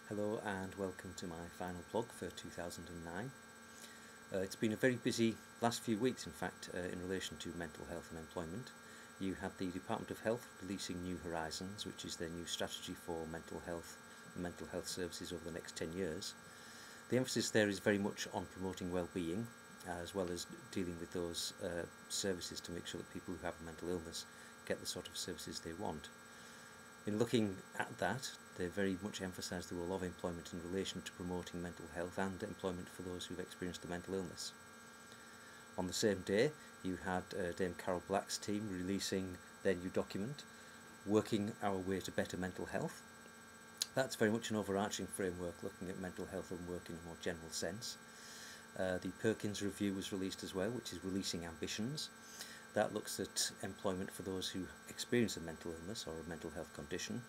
Hello and welcome to my final blog for 2009. It's been a very busy last few weeks, in fact, in relation to mental health and employment. You had the Department of Health releasing New Horizons, which is their new strategy for mental health and mental health services over the next 10 years. The emphasis there is very much on promoting well-being, as well as dealing with those services to make sure that people who have a mental illness get the sort of services they want. In looking at that, they very much emphasise the role of employment in relation to promoting mental health and employment for those who've experienced a mental illness. On the same day, you had Dame Carol Black's team releasing their new document, Working Our Way to Better Mental Health. That's very much an overarching framework looking at mental health and work in a more general sense. The Perkins Review was released as well, which is Releasing Ambitions. That looks at employment for those who experience a mental illness or a mental health condition.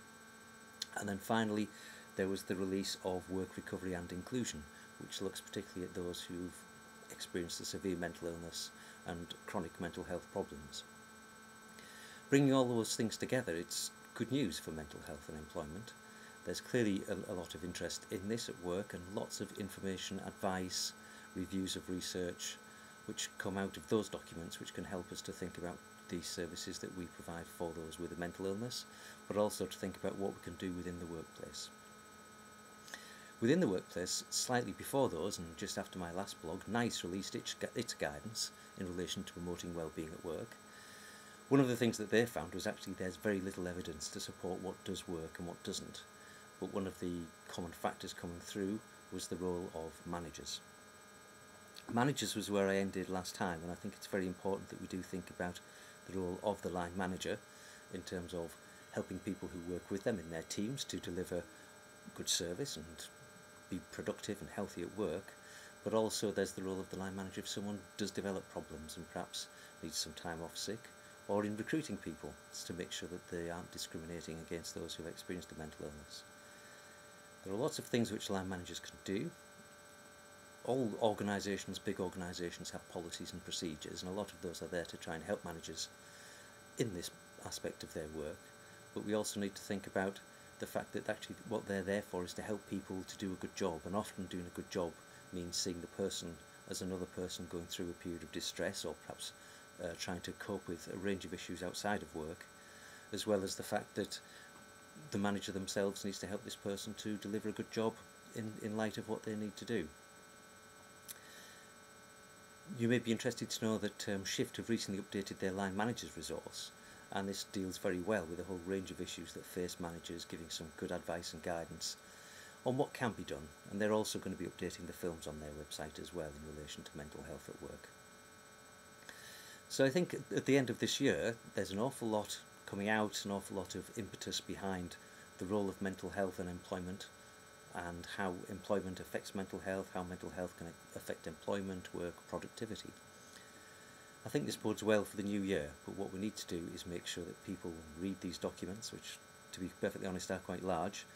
And then finally, there was the release of Work Recovery and Inclusion, which looks particularly at those who've experienced a severe mental illness and chronic mental health problems. Bringing all those things together, it's good news for mental health and employment. There's clearly a lot of interest in this at work, and lots of information, advice, reviews of research, which come out of those documents, which can help us to think about the services that we provide for those with a mental illness, but also to think about what we can do within the workplace. Within the workplace, slightly before those, and just after my last blog, NICE released its guidance in relation to promoting well-being at work. One of the things that they found was actually there's very little evidence to support what does work and what doesn't, but one of the common factors coming through was the role of managers. Managers was where I ended last time, and I think it's very important that we do think about the role of the line manager in terms of helping people who work with them in their teams to deliver good service and be productive and healthy at work, but also there's the role of the line manager if someone does develop problems and perhaps needs some time off sick, or in recruiting people to make sure that they aren't discriminating against those who have experienced a mental illness. There are lots of things which line managers can do. All organisations, big organisations, have policies and procedures, and a lot of those are there to try and help managers in this aspect of their work. But we also need to think about the fact that actually what they're there for is to help people to do a good job, and often doing a good job means seeing the person as another person going through a period of distress, or perhaps trying to cope with a range of issues outside of work, as well as the fact that the manager themselves needs to help this person to deliver a good job in light of what they need to do. You may be interested to know that Shift have recently updated their line managers resource, and this deals very well with a whole range of issues that face managers, giving some good advice and guidance on what can be done, and they're also going to be updating the films on their website as well in relation to mental health at work. So I think at the end of this year there's an awful lot coming out, an awful lot of impetus behind the role of mental health and employment, and how employment affects mental health, how mental health can affect employment, work, productivity. I think this bodes well for the new year, but what we need to do is make sure that people read these documents, which, to be perfectly honest, are quite large,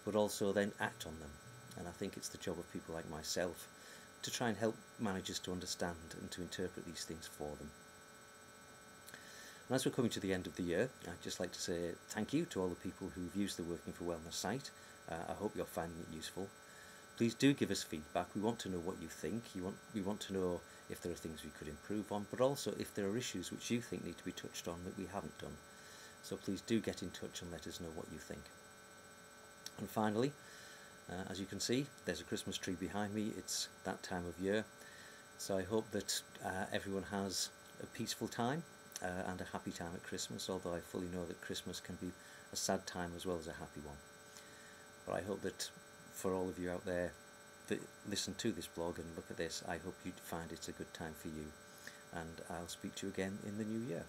but also then act on them. And I think it's the job of people like myself to try and help managers to understand and to interpret these things for them. And as we're coming to the end of the year, I'd just like to say thank you to all the people who've used the Working for Wellness site. I hope you're finding it useful. Please do give us feedback. We want to know what you think. We want to know if there are things we could improve on, but also if there are issues which you think need to be touched on that we haven't done. So please do get in touch and let us know what you think. And finally, as you can see, there's a Christmas tree behind me. It's that time of year. So I hope that everyone has a peaceful time and a happy time at Christmas, although I fully know that Christmas can be a sad time as well as a happy one. But I hope that for all of you out there that listen to this blog and look at this, I hope you find it's a good time for you, and I'll speak to you again in the new year.